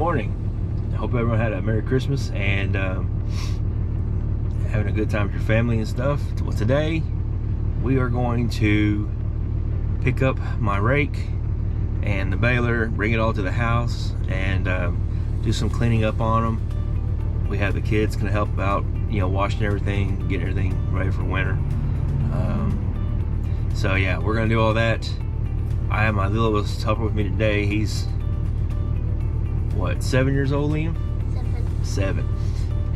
morning. I hope everyone had a Merry Christmas and having a good time with your family and stuff. Well, today we are going to pick up my rake and the baler, bring it all to the house, and do some cleaning up on them. We have the kids gonna help out, washing everything, getting everything ready for winter. So yeah, we're gonna do all that. I have my littlest helper with me today. He's what, 7 years old, Liam? 7.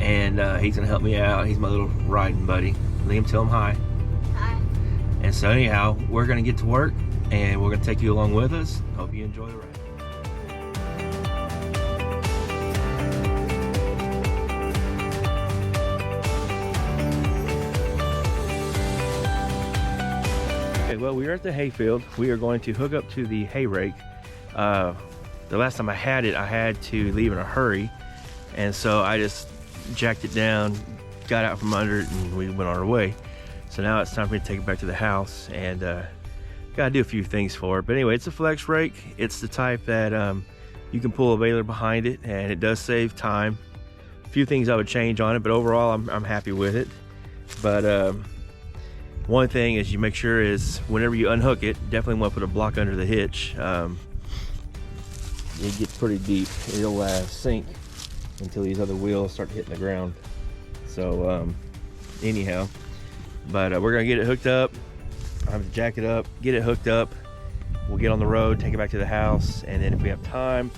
And he's gonna help me out. He's my little riding buddy. Liam, tell him hi. Hi. And so anyhow, we're gonna get to work and we're gonna take you along with us. Hope you enjoy the ride. Okay, well, we are at the hayfield. We are going to hook up to the hay rake. The last time I had it, I had to leave in a hurry, and so I just jacked it down, got out from under it, and we went on our way. So now it's time for me to take it back to the house and gotta do a few things for it. But anyway, it's a flex rake. It's the type that you can pull a baler behind it, and it does save time. A few things I would change on it, but overall I'm happy with it. But one thing is, you make sure is whenever you unhook it, definitely want to put a block under the hitch. It gets pretty deep. It'll sink until these other wheels start hitting the ground. So anyhow, but we're gonna get it hooked up. I have to jack it up, get it hooked up. We'll get on the road, take it back to the house, and then if we have time,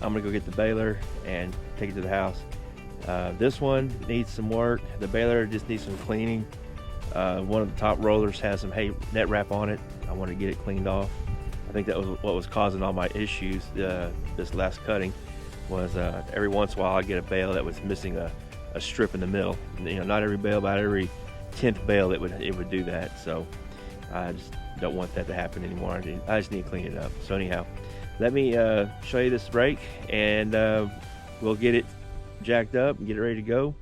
I'm gonna go get the baler and take it to the house. This one needs some work. The baler just needs some cleaning. One of the top rollers has some hay net wrap on it. I want to get it cleaned off. I think that was what was causing all my issues this last cutting. Was every once in a while I get a bale that was missing a strip in the middle. Not every bale, but every 10th bale it would do that. So I just don't want that to happen anymore. I just need to clean it up. So anyhow, let me show you this rake, and we'll get it jacked up and get it ready to go,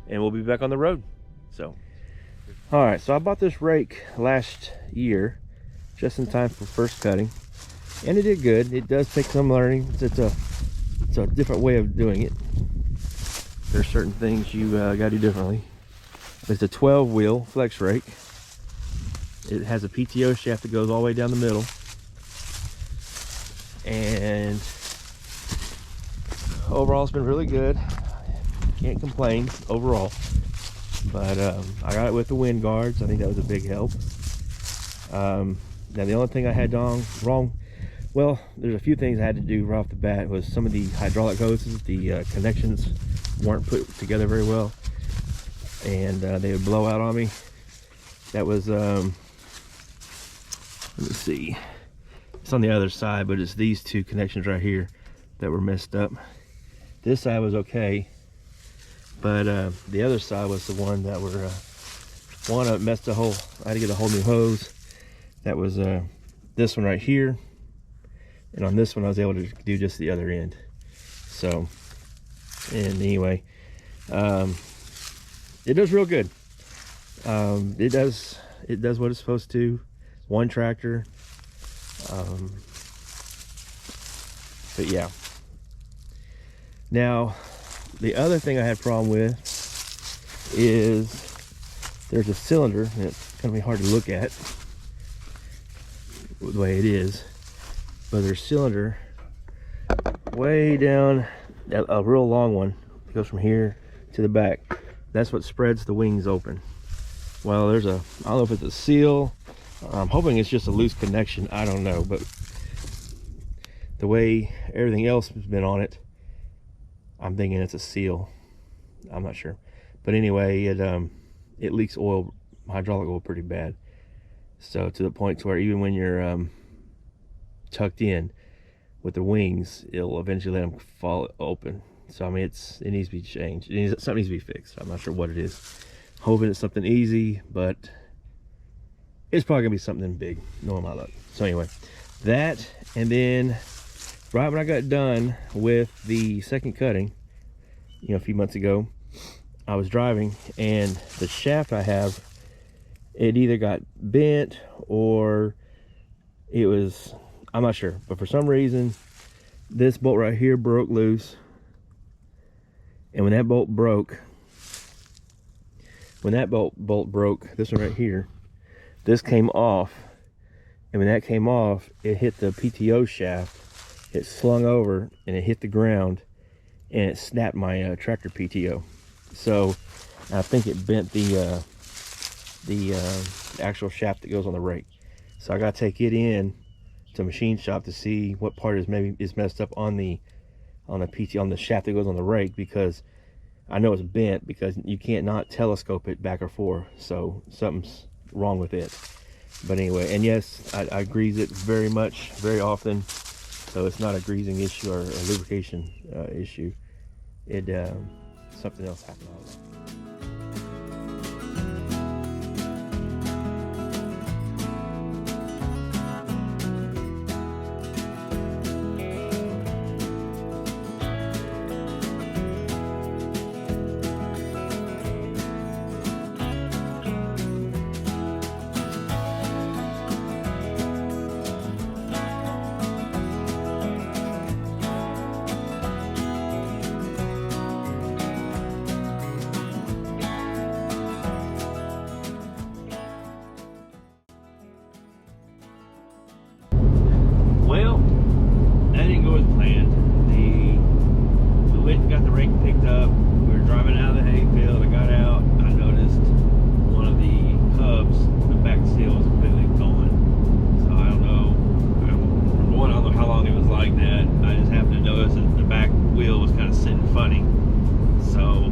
and we'll be back on the road. So all right, so I bought this rake last year just in time for first cutting, and it did good. It does take some learning. It's a different way of doing it. There's certain things you gotta do differently. It's a 12 wheel flex rake. It has a PTO shaft that goes all the way down the middle, and overall it's been really good. Can't complain overall. But I got it with the wind guards. I think that was a big help. Now the only thing I had wrong, well, there's a few things I had to do right off the bat. Was some of the hydraulic hoses, the connections weren't put together very well, and they would blow out on me. That was, let me see, it's on the other side, but it's these two connections right here that were messed up. This side was okay, but the other side was the one that were one that messed the whole. I had to get a whole new hose. That was this one right here, and on this one I was able to do just the other end. So, and anyway, it does real good. It does what it's supposed to. One tractor. But yeah. Now, the other thing I had a problem with is there's a cylinder, and it's gonna be hard to look at the way it is, but there's a cylinder way down, a real long one. It goes from here to the back. That's what spreads the wings open. Well, there's I don't know if it's a seal. I'm hoping it's just a loose connection. I don't know, but the way everything else has been on it, I'm thinking it's a seal. I'm not sure, but anyway, it leaks oil, hydraulic oil, pretty bad. So to the point to where even when you're tucked in with the wings, it'll eventually let them fall open. So I mean, it needs to be changed. Something needs to be fixed. I'm not sure what it is. Hoping it's something easy, but it's probably gonna be something big, knowing my luck. So anyway, that, and then right when I got done with the second cutting, a few months ago, I was driving, and the shaft I have, it either got bent or it was, I'm not sure, but for some reason this bolt right here broke loose. And when that bolt broke, this one right here, this came off. And when that came off, it hit the PTO shaft. It slung over and it hit the ground, and it snapped my tractor PTO. So I think it bent the actual shaft that goes on the rake. So I gotta take it in to machine shop to see what part is messed up on the shaft that goes on the rake, because I know it's bent, because you can't not telescope it back or forth. So something's wrong with it. But anyway, and yes, I grease it very often. So it's not a greasing issue or a lubrication issue. Something else happened on it. Well, that didn't go as planned. We went and got the rake picked up. We were driving out of the hayfield. I got out. I noticed one of the hubs, the back seal, was completely gone. So I don't know. Number one, I don't know how long it was like that. I just happened to notice that the back wheel was kind of sitting funny. So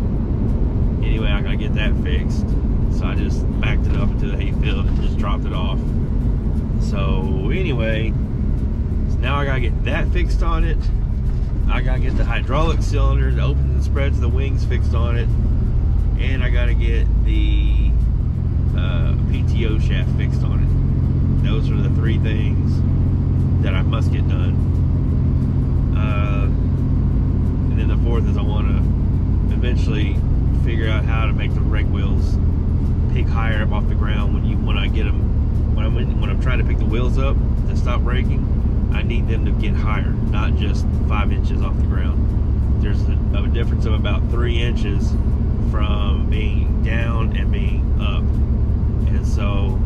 anyway, I gotta get that fixed. So I just backed it up into the hayfield and just dropped it off. So anyway, now I gotta get that fixed on it. I gotta get the hydraulic cylinder, the opens and spreads of the wings fixed on it, and I gotta get the PTO shaft fixed on it. Those are the three things that I must get done. And then the fourth is I want to eventually figure out how to make the rake wheels pick higher up off the ground when I get them. When I'm trying to pick the wheels up to stop braking, I need them to get higher, not just 5 inches off the ground. There's a difference of about 3 inches from being down and being up. And so,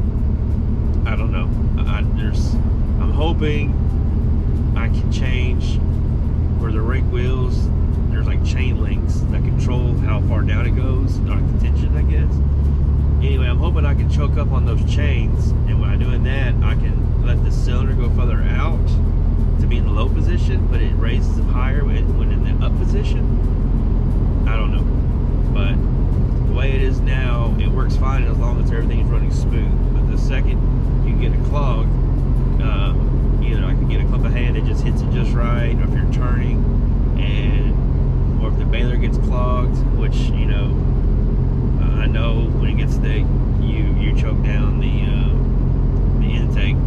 I don't know. I'm hoping I can change where the rake wheels, there's like chain links that control how far down it goes, like the tension, I guess. Anyway, I'm hoping I can choke up on those chains, and when I'm doing that, I can let the cylinder go further out to be in the low position, but it raises them higher when in the up position. I don't know, but the way it is now, it works fine as long as everything's running smooth. But the second you get a clog, either I can get a clump of hay that just hits it just right, or if you're turning, or if the baler gets clogged, which I know when it gets thick, you choke down the intake,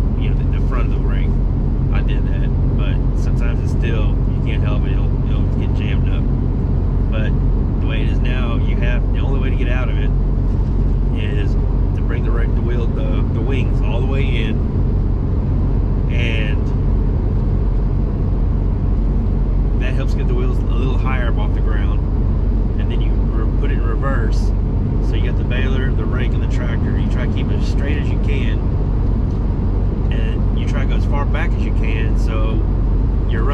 the front of the rake. I did that, but sometimes it's still, you can't help it, it'll get jammed up. But the way it is now, the only way to get out of it is to bring the wings all the way in, and that helps get the wheels a little higher up off the ground. And then you put it in reverse. So you got the baler, the rake, and the tractor. You try to keep it as straight as you can, and you try to go as far back as you can, so you're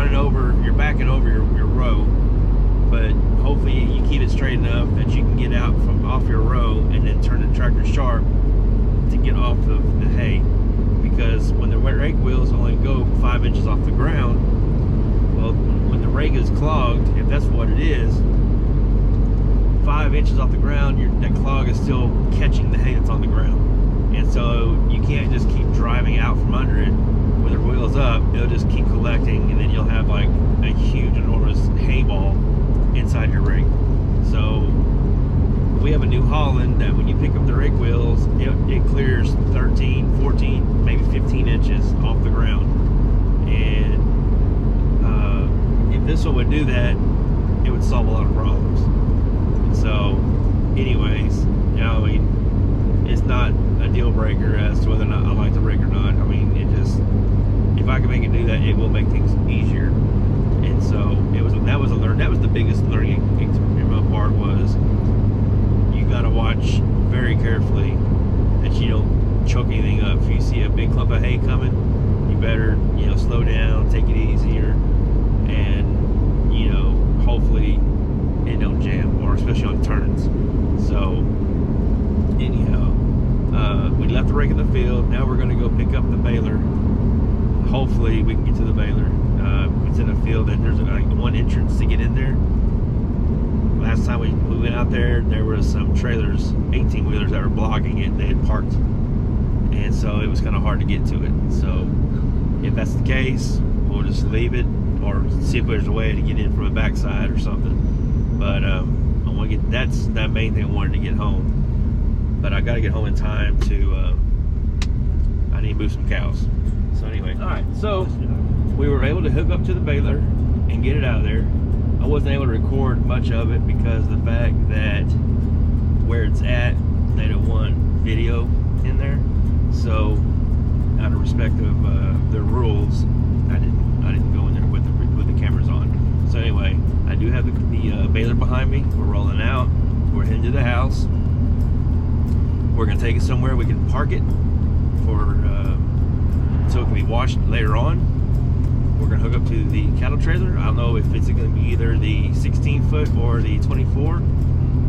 backing over your row, but hopefully you keep it straight enough that you can get out from off your row and then turn the tractor sharp to get off of the hay. Because when the rake wheels only go 5 inches off the ground, well, when the rake is clogged, if that's what it is, 5 inches off the ground, that clog is still catching the hay that's on the ground. And so you can't just keep driving out from under it with the wheels up. It'll just keep collecting, and then you'll have like a huge, enormous hay ball inside your rake. So we have a New Holland that when you pick up the rake wheels, it clears 13, 14, maybe 15 inches off the ground. And if this one would do that, it would solve a lot of problems. So anyways, it's not a deal breaker as to whether or not I like the rake or not. I mean, if I can make it do that, it will make things easier. And so that was the biggest learning part was you got to watch very carefully that you don't choke anything up. If you see a big clump of hay coming, you better, you know, slow down, take it easier, and, you know, hopefully it don't jam, or especially on turns. So anyhow, we left the rake in the field. Now we're going to go pick up the baler. Hopefully we can get to the baler. It's in a field that there's like one entrance to get in there. Last time we went out there, there was some trailers, 18-wheelers that were blocking it. They had parked, and so it was kind of hard to get to it. So if that's the case, we'll just leave it, or see if there's a way to get in from the backside or something. But I want to get, that's that main thing I wanted to get home. But I got to get home in time to, I need to move some cows. So anyway, all right, so we were able to hook up to the baler and get it out of there. I wasn't able to record much of it because of the fact that where it's at, they don't want video in there. So out of respect of their rules, I didn't go in there with the cameras on. So anyway, I do have the baler behind me. We're rolling out. We're heading to the house. We're gonna take it somewhere we can park it for so it can be washed later on. We're gonna hook up to the cattle trailer. I don't know if it's gonna be either the 16-foot or the 24,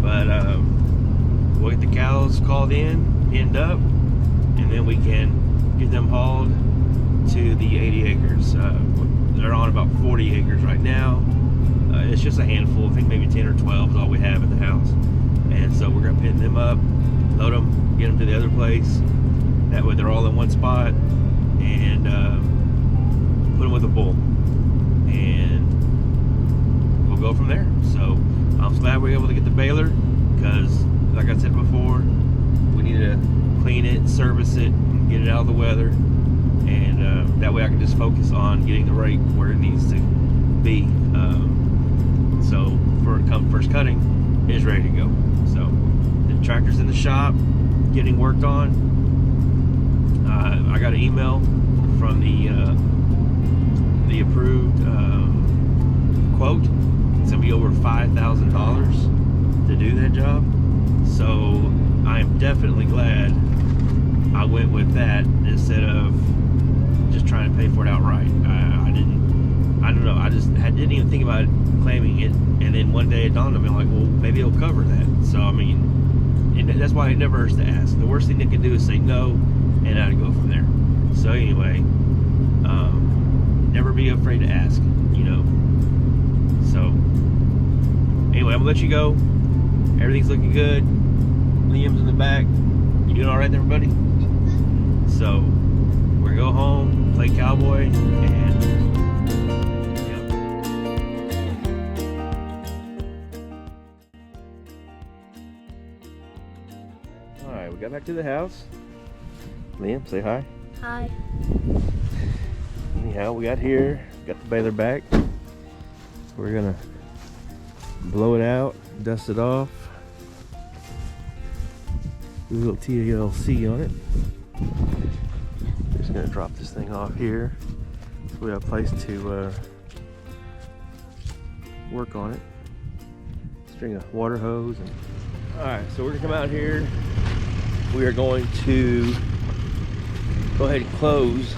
but we'll get the cows called in, pinned up, and then we can get them hauled to the 80 acres. They're on about 40 acres right now. It's just a handful. I think maybe 10 or 12 is all we have at the house. And so we're gonna pin them up, load them, get them to the other place. That way they're all in one spot, and put them with a bull, and we'll go from there. So I'm glad we were able to get the baler, because like I said before, we need to clean it, service it, and get it out of the weather, and that way I can just focus on getting the rake where it needs to be. So for come first cutting, it's ready to go. So the tractor's in the shop getting worked on. I got an email from the approved quote. It's gonna be over $5,000 to do that job. So I am definitely glad I went with that instead of just trying to pay for it outright. I don't know. I didn't even think about claiming it, and then one day it dawned on me, like, well, maybe it'll cover that. So I mean, that's why it never hurts to ask. The worst thing they can do is say no, and I'd go from there. So anyway, never be afraid to ask, you know. So anyway, I'm gonna let you go. Everything's looking good. Liam's in the back. You doing all right there, buddy? So we're gonna go home, play cowboy, and yeah. All right, we got back to the house. Liam, say hi. Hi. Anyhow, we got here, got the baler back. We're gonna blow it out, dust it off. Do a little TLC on it. Just gonna drop this thing off here, so we have a place to work on it. String a water hose. All right, so we're gonna come out here. We are going to go ahead and close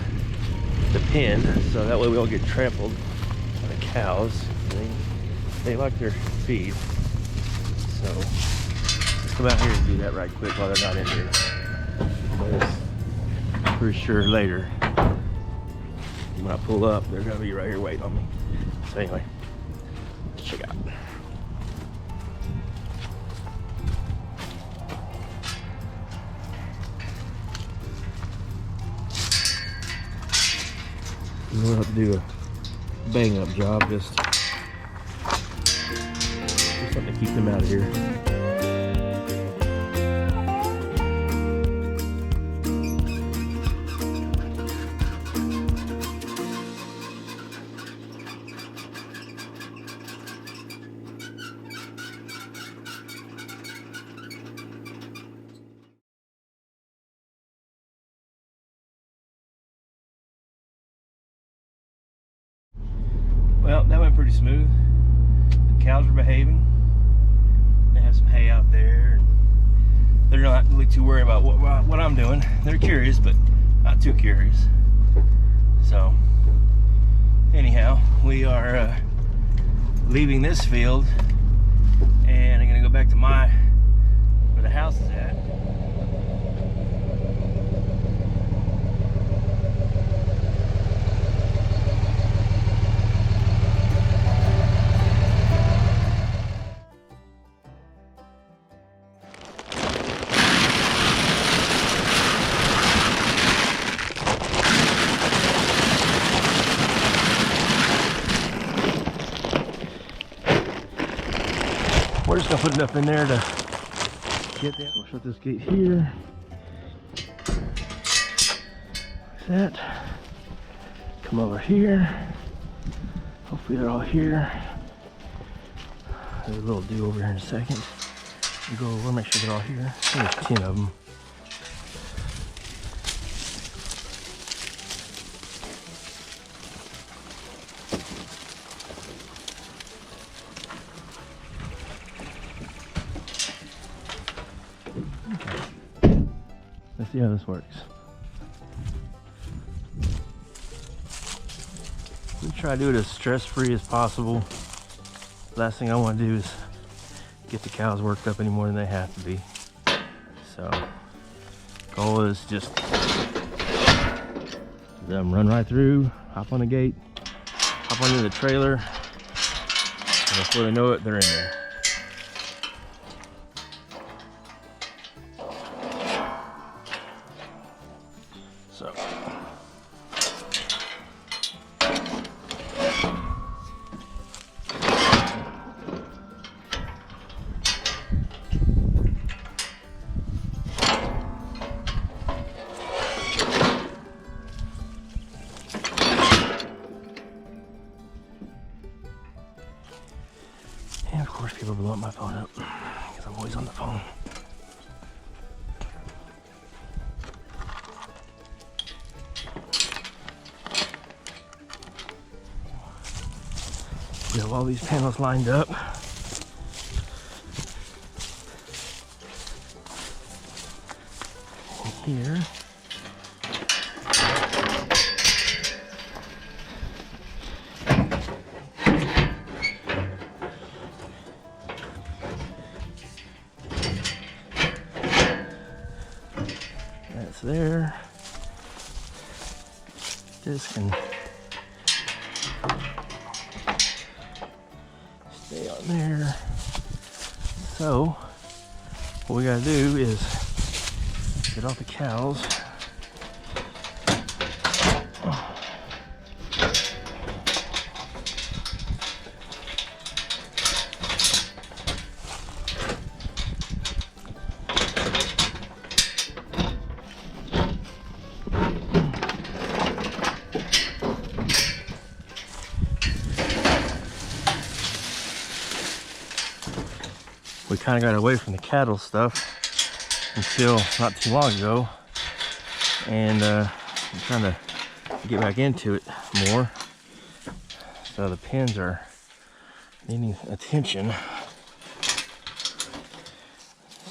the pen, so that way we don't get trampled by the cows. They like their feed. So let's come out here and do that right quick while they're not in here. But for sure later, when I pull up, they're gonna be right here waiting on me. So anyway, let's check out. You don't have to do a bang up job, just something to keep them out of here. Well, that went pretty smooth. The cows are behaving. some hay out there. They're not really too worried about what I'm doing. They're curious, but not too curious. So anyhow, we are leaving this field, and I'm gonna go back to where the house is at. We're just gonna put enough in there to get that. We'll shut this gate here. Like that. Come over here. Hopefully they're all here. There's a little dew over here in a second. We'll go over, make sure they're all here. There's 10 of them. Let's see how this works. We try to do it as stress-free as possible. Last thing I want to do is get the cows worked up any more than they have to be. So, goal is just let them run right through, hop on the gate, hop onto the trailer, and before they know it, they're in there. So, and of course people blow up my phone up because I'm always on the phone. We have all these panels lined up. And here. That's there. This can stay on there. So what we gotta do is get off the cows. We kind of got away from the cattle stuff until not too long ago, and I'm trying to get back into it more. So the pens are needing attention.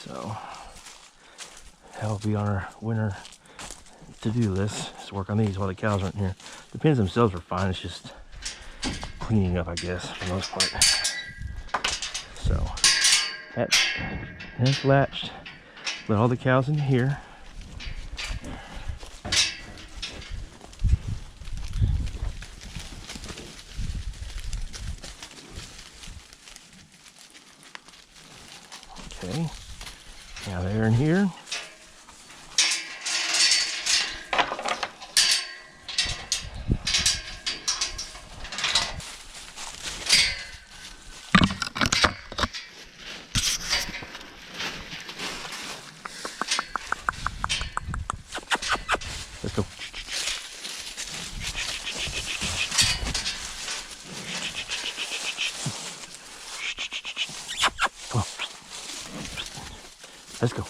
So that'll be on our winter to-do list, is work on these while the cows aren't here. The pens themselves are fine, it's just cleaning up, I guess, for the most part. So that's latched. Let all the cows in here. Okay, now they're in here. Let's go. Come on. Let's go.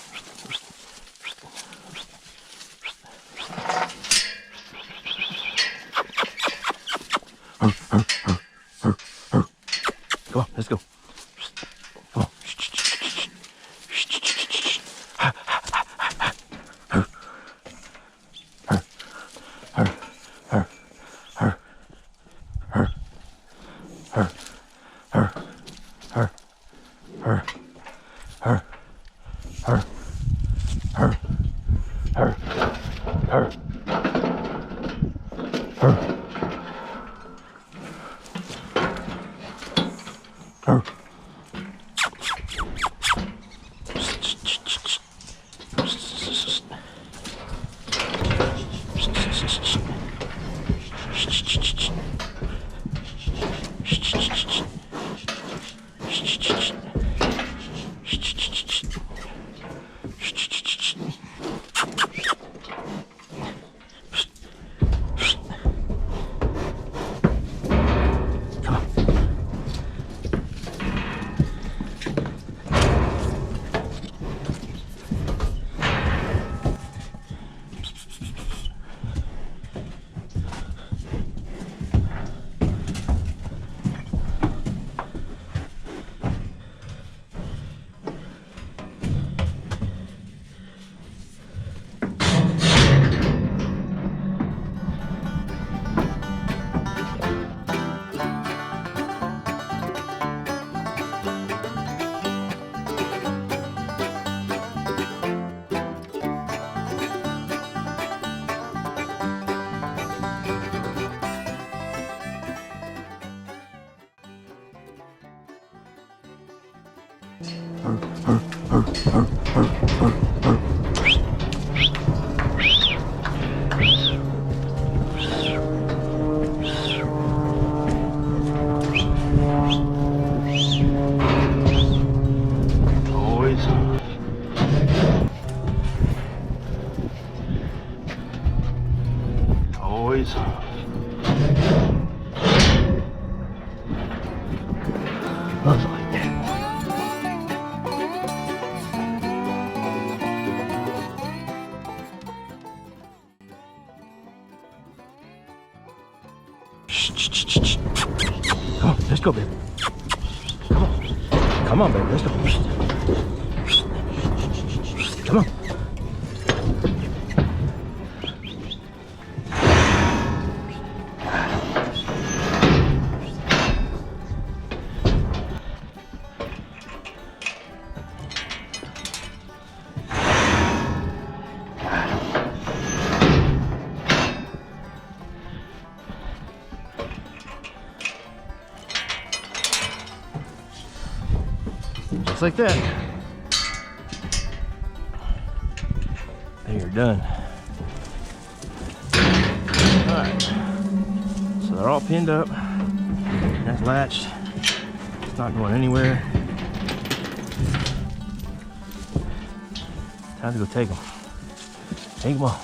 Come on, let's go. Come on. Always. Looks like that. Come on, let's go, baby. Come on. Come on, baby, let's go. Come on. Just like that. And you're done. Alright. So they're all pinned up. That's latched. It's not going anywhere. Time to go take them. Take them all.